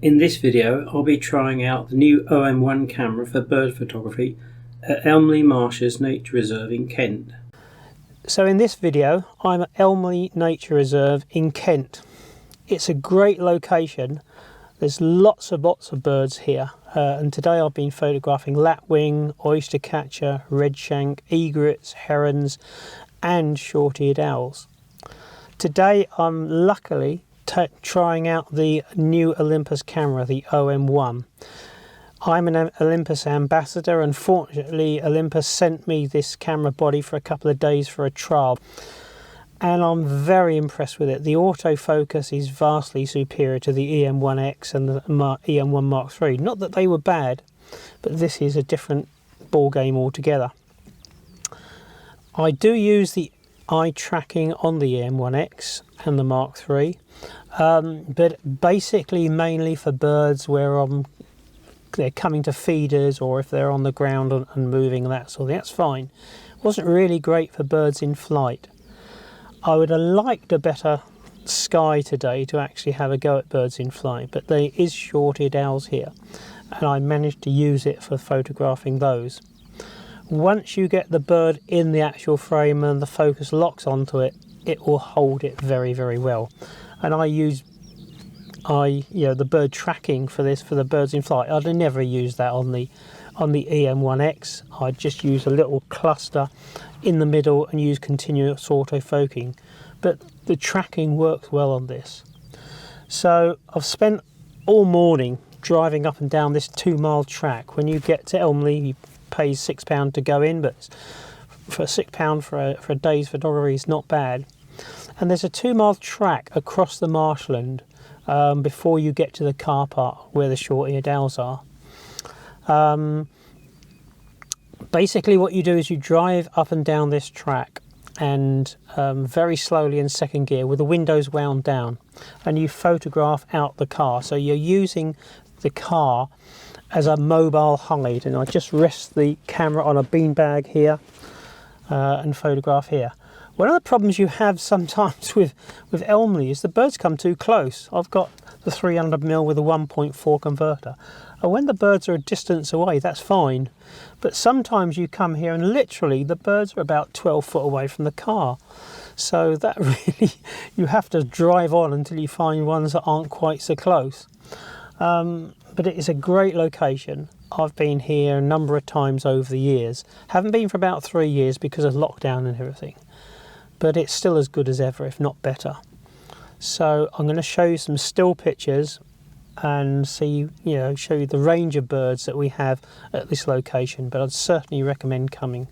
In this video I'll be trying out the new OM1 camera for bird photography at Elmley Nature Reserve in Kent. So in this video I'm at Elmley Nature Reserve in Kent. It's a great location. There's lots of birds here, and today I've been photographing lapwing, oystercatcher, redshank, egrets, herons and short-eared owls. Today I'm luckily trying out the new Olympus camera, the OM1. I'm an Olympus ambassador, and fortunately Olympus sent me this camera body for a couple of days for a trial, and I'm very impressed with it. The autofocus is vastly superior to the EM1X and the EM1 Mark III. Not that they were bad, but this is a different ball game altogether. I do use the eye tracking on the EM1X and the Mark III, but basically mainly for birds where they're coming to feeders, or if they're on the ground and moving, that sort of thing. That's fine. It wasn't really great for birds in flight. I would have liked a better sky today to actually have a go at birds in flight, but there is short-eared owls here, and I managed to use it for photographing those. Once you get the bird in the actual frame and the focus locks onto it, it will hold it very, very well. And I use the bird tracking for this, for the birds in flight. I'd never use that on the EM1X. I'd just use a little cluster in the middle and use continuous autofocusing. But the tracking works well on this. So I've spent all morning driving up and down this 2-mile track. When you get to Elmley, you pay £6 to go in, but for £6 for a day's photography is not bad. And there's a 2-mile track across the marshland before you get to the car park where the short-eared owls are. Basically what you do is you drive up and down this track, and very slowly in second gear with the windows wound down, and you photograph out the car. So you're using the car as a mobile hide, and I just rest the camera on a beanbag here and photograph here. One of the problems you have sometimes with Elmley is the birds come too close. I've got the 300mm with a 1.4 converter, and when the birds are a distance away, that's fine. But sometimes you come here and literally the birds are about 12 foot away from the car. So that really, you have to drive on until you find ones that aren't quite so close. But it is a great location. I've been here a number of times over the years. Haven't been for about 3 years because of lockdown and everything. But it's still as good as ever, if not better. So I'm going to show you some still pictures and show you the range of birds that we have at this location. But I'd certainly recommend coming.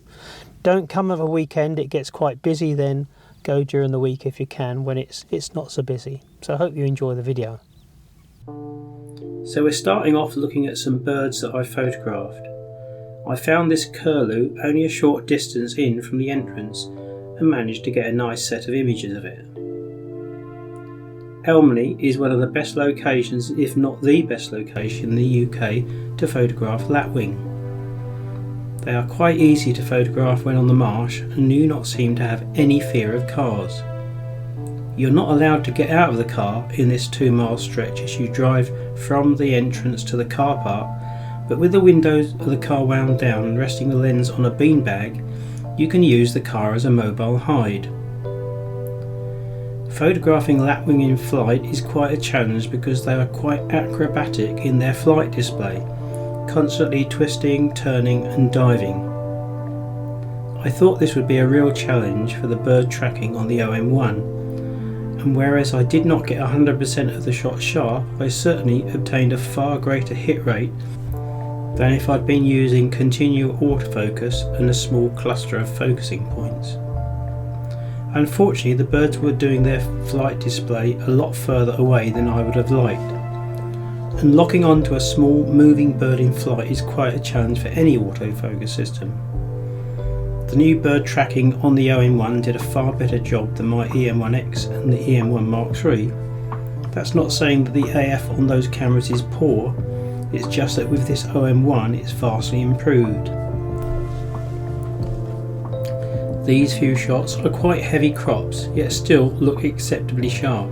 Don't come over a weekend, it gets quite busy then. Go during the week if you can, when it's not so busy. So I hope you enjoy the video. So we're starting off looking at some birds that I photographed. I found this curlew only a short distance in from the entrance and managed to get a nice set of images of it. Elmley is one of the best locations, if not the best location in the UK to photograph lapwing. They are quite easy to photograph when on the marsh and do not seem to have any fear of cars. You're not allowed to get out of the car in this 2-mile stretch as you drive from the entrance to the car park, but with the windows of the car wound down and resting the lens on a beanbag, you can use the car as a mobile hide. Photographing lapwing in flight is quite a challenge because they are quite acrobatic in their flight display, constantly twisting, turning and diving. I thought this would be a real challenge for the bird tracking on the OM1, and whereas I did not get 100% of the shots sharp, I certainly obtained a far greater hit rate than if I'd been using continual autofocus and a small cluster of focusing points. Unfortunately, the birds were doing their flight display a lot further away than I would have liked, and locking onto a small moving bird in flight is quite a challenge for any autofocus system. The new bird tracking on the OM1 did a far better job than my EM1X and the EM1 Mark III. That's not saying that the AF on those cameras is poor, it's just that with this OM1 it's vastly improved. These few shots are quite heavy crops, yet still look acceptably sharp.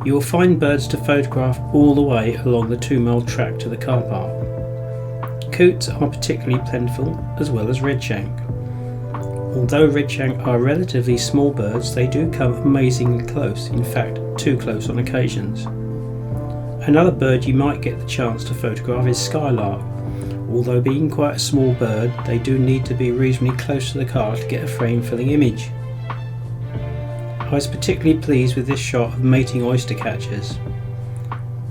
You will find birds to photograph all the way along the 2-mile track to the car park. Coots are particularly plentiful, as well as redshank. Although redshank are relatively small birds, they do come amazingly close, in fact too close on occasions. Another bird you might get the chance to photograph is Skylark. Although being quite a small bird, they do need to be reasonably close to the car to get a frame-filling image. I was particularly pleased with this shot of mating oyster catchers.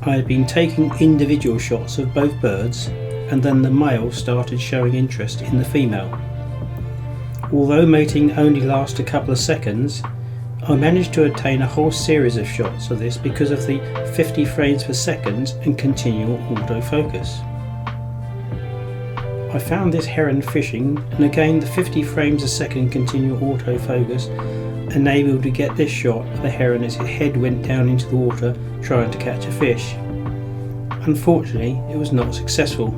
I had been taking individual shots of both birds, and then the male started showing interest in the female. Although mating only lasts a couple of seconds, I managed to obtain a whole series of shots of this because of the 50 frames per second and continual autofocus. I found this heron fishing, and again the 50 frames a second continual autofocus enabled to get this shot of the heron as its head went down into the water trying to catch a fish. Unfortunately, it was not successful.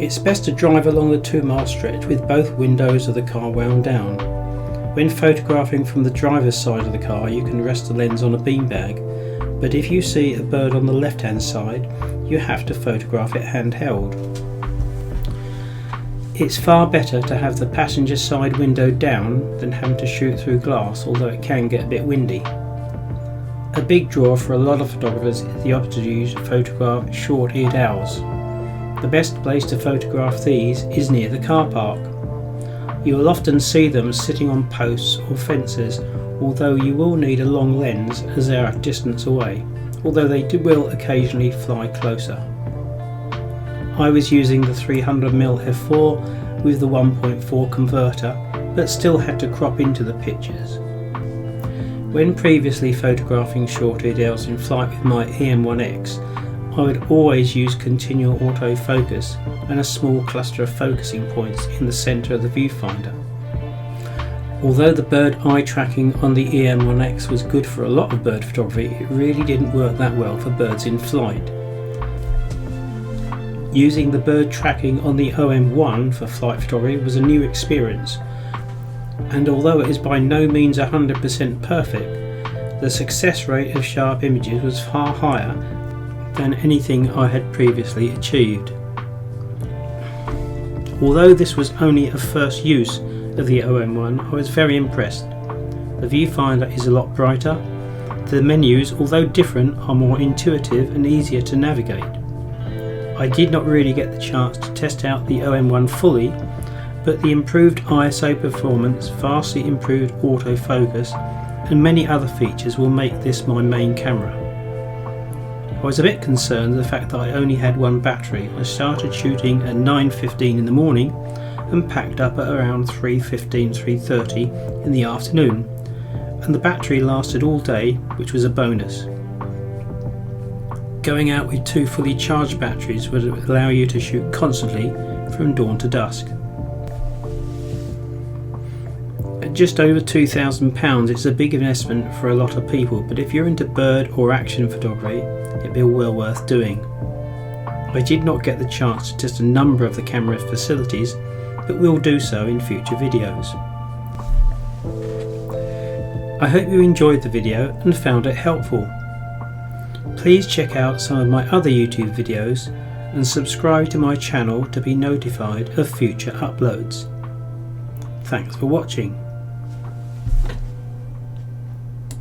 It's best to drive along the 2-mile stretch with both windows of the car wound down. When photographing from the driver's side of the car, you can rest the lens on a beanbag, but if you see a bird on the left-hand side, you have to photograph it handheld. It's far better to have the passenger side window down than having to shoot through glass, although it can get a bit windy. A big draw for a lot of photographers is the opportunity to photograph short-eared owls. The best place to photograph these is near the car park. You will often see them sitting on posts or fences, although you will need a long lens as they are a distance away, although they will occasionally fly closer. I was using the 300mm f4 with the 1.4 converter, but still had to crop into the pictures. When previously photographing short-eared owls in flight with my OM1X, I would always use continual autofocus and a small cluster of focusing points in the centre of the viewfinder. Although the bird eye tracking on the OM1X was good for a lot of bird photography, it really didn't work that well for birds in flight. Using the bird tracking on the OM1 for flight photography was a new experience, and although it is by no means 100% perfect, the success rate of sharp images was far higher than anything I had previously achieved. Although this was only a first use of the OM1, I was very impressed. The viewfinder is a lot brighter, the menus, although different, are more intuitive and easier to navigate. I did not really get the chance to test out the OM1 fully, but the improved ISO performance, vastly improved autofocus and many other features will make this my main camera. I was a bit concerned at the fact that I only had one battery. I started shooting at 9:15 in the morning and packed up at around 3:15, 3:30 in the afternoon, and the battery lasted all day, which was a bonus. Going out with 2 fully charged batteries would allow you to shoot constantly from dawn to dusk. At just over £2,000 it's a big investment for a lot of people, but if you're into bird or action photography, it'd be well worth doing. I did not get the chance to test a number of the camera's facilities, but will do so in future videos. I hope you enjoyed the video and found it helpful. Please check out some of my other YouTube videos and subscribe to my channel to be notified of future uploads. Thanks for watching.